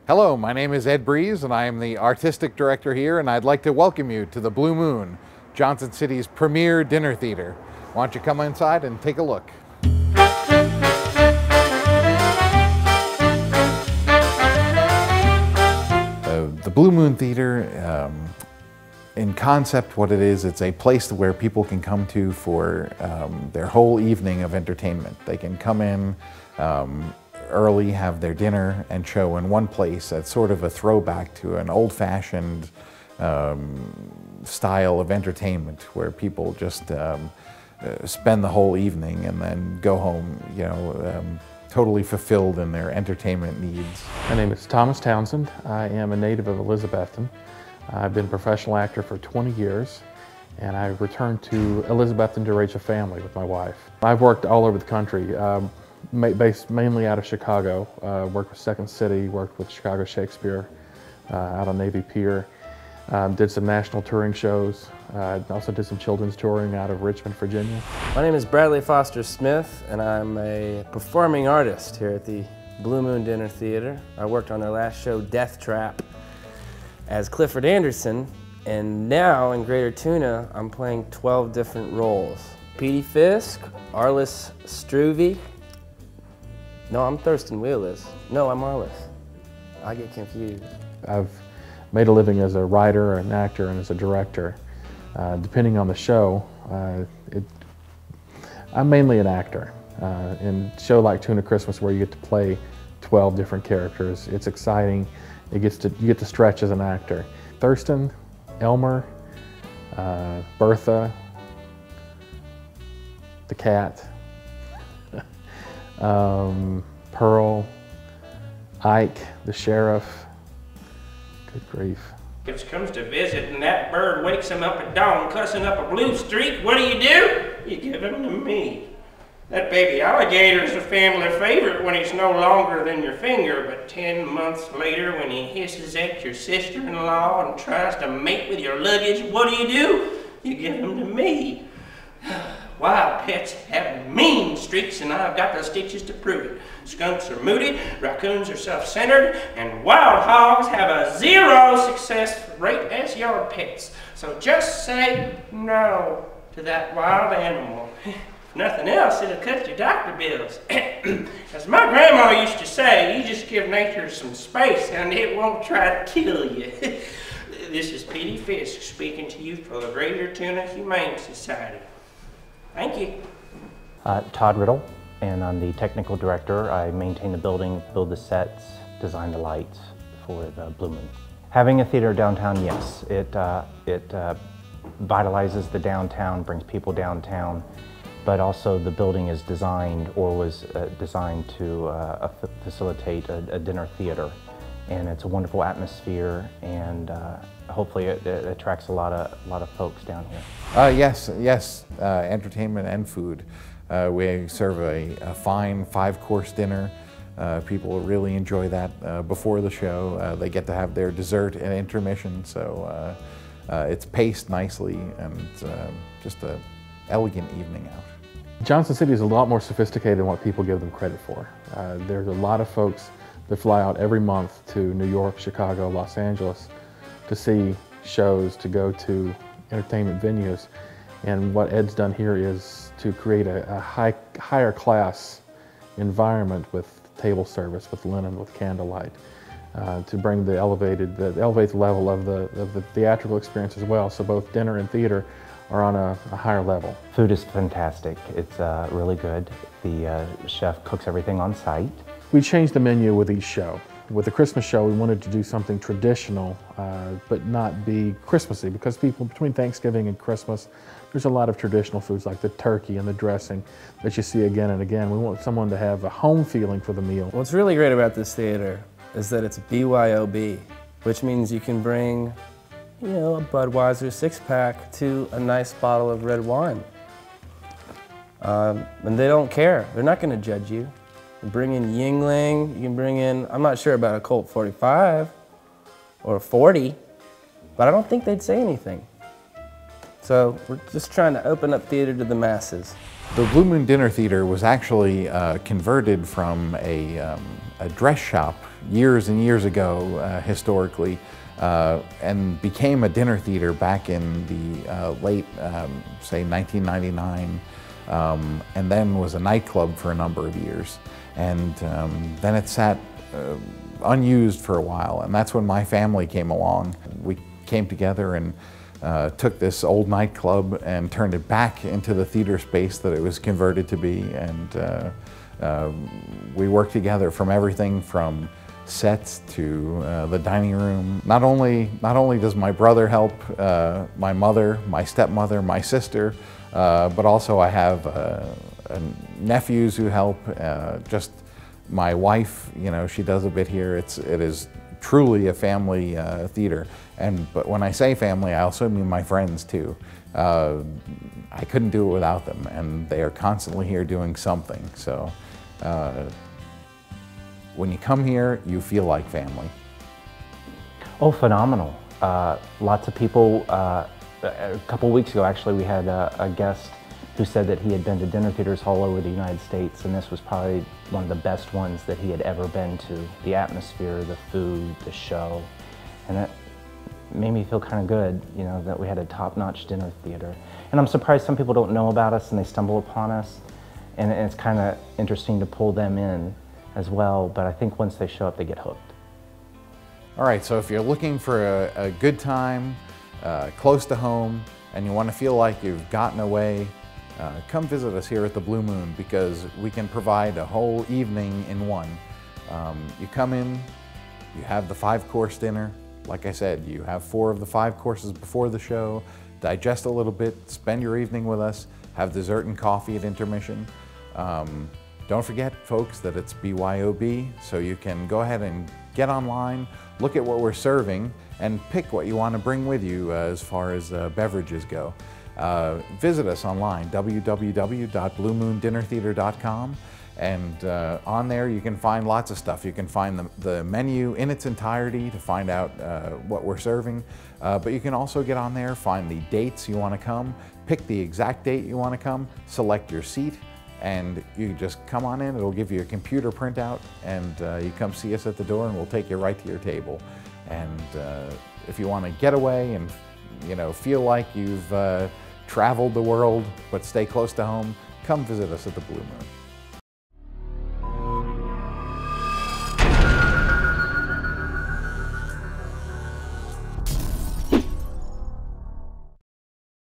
Hello, my name is Ed Breeze and I am the artistic director here, and I'd like to welcome you to the Blue Moon, Johnson City's premier dinner theater. Why don't you come inside and take a look. The Blue Moon Theater, in concept what it is, it's a place where people can come to for their whole evening of entertainment. They can come in early, have their dinner and show in one place. That's sort of a throwback to an old-fashioned style of entertainment where people just spend the whole evening and then go home, totally fulfilled in their entertainment needs. My name is Thomas Townsend. I am a native of Elizabethton. I've been a professional actor for 20 years, and I returned to Elizabethton to raise a family with my wife. I've worked all over the country, based mainly out of Chicago. Worked with Second City, worked with Chicago Shakespeare out on Navy Pier. Did some national touring shows. Also did some children's touring out of Richmond, Virginia. My name is Bradley Foster Smith, and I'm a performing artist here at the Blue Moon Dinner Theater. I worked on their last show, Death Trap, as Clifford Anderson, and now in Greater Tuna, I'm playing 12 different roles. Petey Fisk, Arliss Struve. No, I'm Thurston Wheelis. No, I'm Arliss. I get confused. I've made a living as a writer, an actor, and as a director. Depending on the show, I'm mainly an actor. In a show like Tuna Christmas, where you get to play 12 different characters, it's exciting. You get to stretch as an actor. Thurston, Elmer, Bertha, the cat, Pearl, Ike, the sheriff. Good grief. If comes to visit and that bird wakes him up at dawn cussing up a blue streak, what do? You give him to me. That baby alligator is a family favorite when he's no longer than your finger, but 10 months later when he hisses at your sister-in-law and tries to mate with your luggage, what do? You give him to me. Wild pets have mean streaks, and I've got the stitches to prove it. Skunks are moody, raccoons are self-centered, and wild hogs have a 0 success rate as yard pets. So just say no to that wild animal. If nothing else, it'll cut your doctor bills. As my grandma used to say, you just give nature some space and it won't try to kill you. This is Petey Fisk speaking to you for the Greater Tuna Humane Society. Thank you. Todd Riddle, and I'm the technical director. I maintain the building, build the sets, design the lights for the Blue Moon. Having a theater downtown, yes, it vitalizes the downtown, brings people downtown, but also the building is designed, or was designed to facilitate a dinner theater. And it's a wonderful atmosphere, and hopefully it attracts a lot of folks down here. Yes, entertainment and food. We serve a fine 5-course dinner. People really enjoy that before the show. They get to have their dessert and intermission, so it's paced nicely, and just an elegant evening out. Johnson City is a lot more sophisticated than what people give them credit for. There's a lot of folks that fly out every month to New York, Chicago, Los Angeles to see shows, to go to entertainment venues. And what Ed's done here is to create a higher class environment with table service, with linen, with candlelight, to bring the elevated level of the theatrical experience as well. So both dinner and theater are on a higher level. Food is fantastic. It's really good. The chef cooks everything on site. We changed the menu with each show. With the Christmas show, we wanted to do something traditional, but not be Christmassy, because people, between Thanksgiving and Christmas, there's a lot of traditional foods like the turkey and the dressing that you see again and again. We want someone to have a home feeling for the meal. What's really great about this theater is that it's BYOB, which means you can bring, a Budweiser 6-pack to a nice bottle of red wine. And they don't care. They're not going to judge you. Bring in Yuengling, you can bring in, I'm not sure about a Colt 45 or a 40, but I don't think they'd say anything. So we're just trying to open up theater to the masses. The Blue Moon Dinner Theater was actually converted from a dress shop years and years ago, historically, and became a dinner theater back in the late, say, 1999, and then was a nightclub for a number of years. And then it sat unused for a while, and that's when my family came along. We came together and took this old nightclub and turned it back into the theater space that it was converted to be, and we worked together from everything from sets to the dining room. Not only does my brother help, my mother, my stepmother, my sister, but also I have nephews who help. Just my wife, you know, she does a bit here. It is truly a family theater. But when I say family, I also mean my friends too. I couldn't do it without them, and they are constantly here doing something. So when you come here, you feel like family. Oh, phenomenal. Lots of people, a couple weeks ago actually, we had a guest who said that he had been to dinner theaters all over the United States, and this was probably one of the best ones that he had ever been to. The atmosphere, the food, the show, and that made me feel kind of good, you know, that we had a top-notch dinner theater. And I'm surprised some people don't know about us and they stumble upon us, and it's kind of interesting to pull them in as well, but I think once they show up, they get hooked. All right, so if you're looking for a good time, close to home, and you want to feel like you've gotten away, come visit us here at the Blue Moon, because we can provide a whole evening in one. You come in, you have the 5-course dinner. Like I said, you have 4 of the 5 courses before the show, digest a little bit, spend your evening with us, have dessert and coffee at intermission. Don't forget, folks, that it's BYOB, so you can go ahead and get online, look at what we're serving, and pick what you want to bring with you as far as beverages go. Visit us online, www.bluemoondinnertheater.com, and on there you can find lots of stuff. You can find the menu in its entirety to find out what we're serving, but you can also get on there, find the dates you want to come, pick the exact date you want to come, select your seat, and you just come on in. It'll give you a computer printout, and you come see us at the door and we'll take you right to your table. And if you want to get away and, you know, feel like you've traveled the world but stay close to home, come visit us at the Blue Moon.